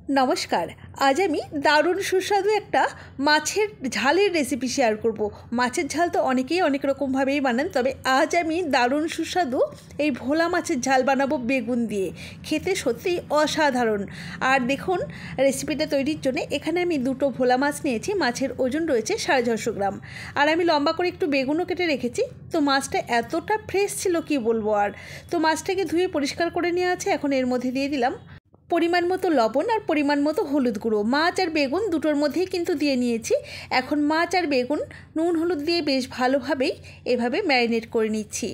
नमस्कार। आज आमी दारुण सुस्वादु एकटा माछेर झालेर रेसिपि शेयर करब। माछेर झाल तो अनेकेई अनेक रकम भावेई बानान, तबे आज आमी दारुण सुस्वादु এই ভোলা মাছের ঝাল বানাবো বেগুন দিয়ে। খেতে সত্যিই অসাধারণ। আর দেখুন রেসিপিটা তৈরির জন্য এখানে আমি দুটো ভোলা মাছ নিয়েছি। মাছের ওজন রয়েছে 650 গ্রাম। আর আমি লম্বা করে একটু বেগুনও কেটে রেখেছি। তো মাছটা এতটা ফ্রেশ ছিল কি বলবো আর। তো মাছটাকে ধুয়ে পরিষ্কার করে নিয়ে আছে। এখন এর মধ্যে দিয়ে দিলাম পরিমাণ মতো লবণ আর পরিমাণ মতো হলুদ গুঁড়ো। মাছ আর বেগুন দুটোর মধ্যেই কিন্তু দিয়ে নিয়েছি। এখন মাছ আর বেগুন নুন হলুদ দিয়ে বেশ ভালোভাবেই এভাবে ম্যারিনেট করে নিচ্ছি।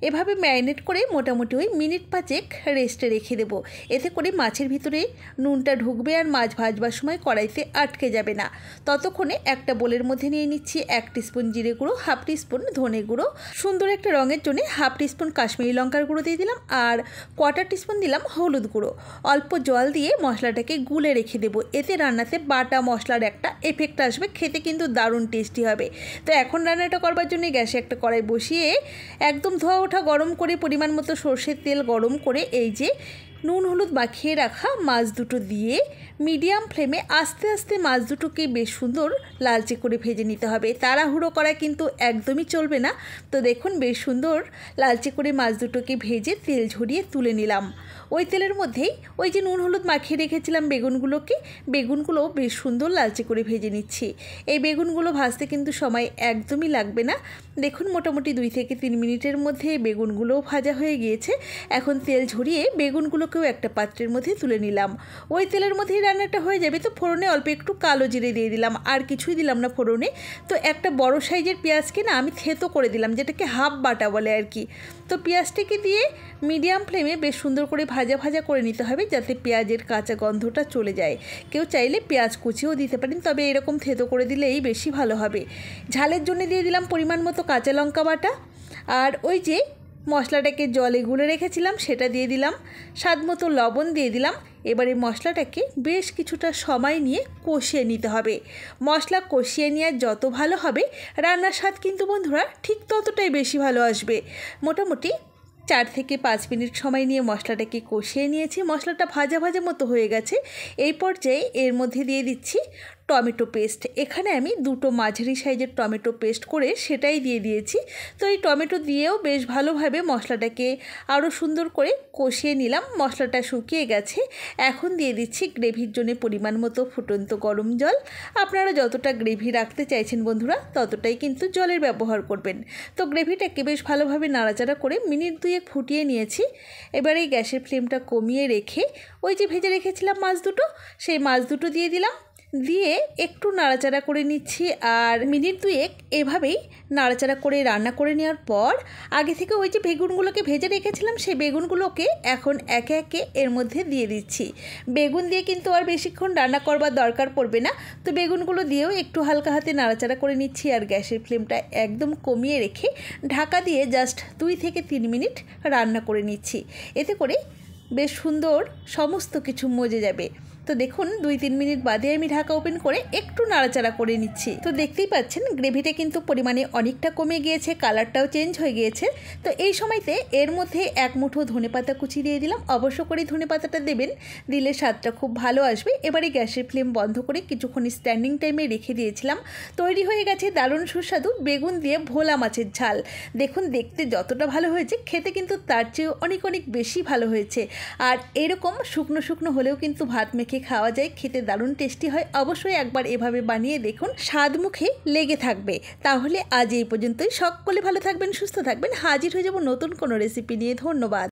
এভাবে ম্যারিনেট করে মোটামুটি ওই মিনিট 5 রেস্টে রেখে দেব। এতে করে মাছের ভিতরে নুনটা ঢুকবে আর মাছ ভাজবার সময় কড়াইতে আটকে যাবে না। ততক্ষণে একটা বোলের মধ্যে নিয়ে নিচ্ছি 1 টিস্পুন জিরে গুঁড়ো, হাফ টিস্পুন ধনে গুঁড়ো, সুন্দর একটা রঙের জন্য হাফ টিস্পুন কাশ্মীরি লঙ্কার গুঁড়ো দিয়ে দিলাম আর 1/4 টিস্পুন দিলাম হলুদ গুঁড়ো। অল্প জল দিয়ে মশলাটাকে গুলে রেখে দেব। এতে রান্নাতে বাটা মশলার একটা এফেক্ট আসবে, খেতে কিন্তু দারুণ টেস্টি হবে। তো এখন রান্নাটা করবার জন্য গ্যাসে একটা কড়াই বসিয়ে একদম ধোয়া ওঠা গরম করে পরিমাণ মতো সরষের তেল গরম করে এই যে নুন হলুদ মাখিয়ে রাখা মাছ দুটো দিয়ে মিডিয়াম ফ্লেমে আস্তে আস্তে মাছ দুটোকে বেশ সুন্দর লালচে করে ভেজে নিতে হবে। তাড়াহুড়ো করা কিন্তু একদমই চলবে না। তো দেখুন বেশ সুন্দর লালচে করে মাছ দুটোকে ভেজে তেল ঝরিয়ে তুলে নিলাম। ওই তেলের মধ্যেই ওই যে নুন হলুদ মাখিয়ে রেখেছিলাম বেগুনগুলো বেশ সুন্দর লালচে করে ভেজে নিচ্ছি। এই বেগুনগুলো ভাজতে কিন্তু সময় একদমই লাগবে না। দেখুন মোটামুটি 2 থেকে 3 মিনিটের মধ্যে বেগুনগুলোও ভাজা হয়ে গিয়েছে। এখন তেল ঝরিয়ে বেগুনগুলোকেও একটা পাত্রের মধ্যে তুলে নিলাম। ওই তেলের মধ্যেই রান্নাটা হয়ে যাবে। তো ফোড়নে অল্প একটু কালো জিরে দিয়ে দিলাম, আর কিছুই দিলাম না ফোড়নে। তো একটা বড় সাইজের পেঁয়াজকে না আমি থেতো করে দিলাম, যেটাকে হাফ বাটা বলে আর কি। তো পেঁয়াজটাকে দিয়ে মিডিয়াম ফ্লেমে বেশ সুন্দর করে ভাজা করে নিতে হবে, যাতে পেঁয়াজের কাঁচা গন্ধটা চলে যায়। কেউ চাইলে পেঁয়াজ কুচিও দিতে পারেন, তবে এরকম থেতো করে দিলেই বেশি ভালো হবে। ঝালের জন্য দিয়ে দিলাম পরিমাণ মতো কাঁচা লঙ্কা বাটা আর ওই যে মশলাটাকে জলে গুলে রেখেছিলাম সেটা দিয়ে দিলাম, স্বাদ মতো লবণ দিয়ে দিলাম। এবারে মশলাটাকে বেশ কিছুটা সময় নিয়ে কষিয়ে নিতে হবে। মশলা কষিয়ে নেওয়া যত ভালো হবে রান্নার স্বাদ কিন্তু বন্ধুরা ঠিক ততটাই বেশি ভালো আসবে। মোটামুটি 4 থেকে 5 মিনিট সময় নিয়ে মশলাটাকে কষিয়ে নিয়েছি। মশলাটা ভাজা মতো হয়ে গেছে। এই পর্যায়ে এর মধ্যে দিয়ে দিচ্ছি টমেটো পেস্ট। এখানে আমি দুটো মাঝারি সাইজের টমেটো পেস্ট করে সেটাই দিয়ে দিয়েছি। তো এই টমেটো দিয়েও বেশ ভালোভাবে মশলাটাকে আরও সুন্দর করে কষিয়ে নিলাম। মশলাটা শুকিয়ে গেছে। এখন দিয়ে দিচ্ছি গ্রেভির জন্য পরিমাণ মতো ফুটন্ত গরম জল। আপনারা যতটা গ্রেভি রাখতে চাইছেন বন্ধুরা ততটাই কিন্তু জলের ব্যবহার করবেন। তো গ্রেভিটাকে বেশ ভালোভাবে নাড়াচাড়া করে মিনিট 2 ফুটিয়ে নিয়েছি। এবারে গ্যাসের ফ্লেমটা কমিয়ে রেখে ওই যে ভেজে রেখেছিলাম মাছ দুটো, সেই মাছ দুটো দিয়ে দিলাম, দিয়ে একটু নাড়াচাড়া করে নিচ্ছি। আর মিনিট 2 এভাবেই নাড়াচাড়া করে রান্না করে নেওয়ার পর আগে থেকে ওই যে বেগুনগুলোকে ভেজে রেখেছিলাম সেই বেগুনগুলোকে এখন একে একে এর মধ্যে দিয়ে দিচ্ছি। বেগুন দিয়ে কিন্তু আর বেশিক্ষণ রান্না করবার দরকার পড়বে না। তো বেগুনগুলো দিয়েও একটু হালকা হাতে নাড়াচাড়া করে নিচ্ছি আর গ্যাসের ফ্লেমটা একদম কমিয়ে রেখে ঢাকা দিয়ে জাস্ট 2 থেকে 3 মিনিট রান্না করে নিচ্ছি। এতে করে বেশ সুন্দর সমস্ত কিছু মজে যাবে। তো দেখুন 2-3 মিনিট বাদে আমি ঢাকা ওপেন করে একটু নাড়াচাড়া করে নিচ্ছি। তো দেখতেই পাচ্ছেন গ্রেভিটা কিন্তু পরিমাণে অনেকটা কমে গিয়েছে, কালারটাও চেঞ্জ হয়ে গিয়েছে। তো এই সময়তে এর মধ্যে 1 মুঠো ধনেপাতা কুচি দিয়ে দিলাম। অবশ্য করে ধনেপাতাটা দেবেন, দিলে স্বাদটা খুব ভালো আসবে। এবারে গ্যাসের ফ্লেম বন্ধ করে কিছুক্ষণ স্ট্যান্ডিং টাইমে রেখে দিয়েছিলাম। তৈরি হয়ে গেছে দারুণ সুস্বাদু বেগুন দিয়ে ভোলা মাছের ঝাল। দেখুন দেখতে যতটা ভালো হয়েছে খেতে কিন্তু তার চেয়েও অনেক বেশি ভালো হয়েছে। আর এরকম শুকনো হলেও কিন্তু ভাত মেখে খাওয়া যায়, খেতে দারুণ টেস্টি হয়। অবশ্যই একবার এভাবে বানিয়ে দেখুন, স্বাদ মুখে লেগে থাকবে। তাহলে আজ এই পর্যন্তই। সকলে ভালো থাকবেন, সুস্থ থাকবেন। হাজির হয়ে যাব নতুন কোনো রেসিপি নিয়ে। ধন্যবাদ।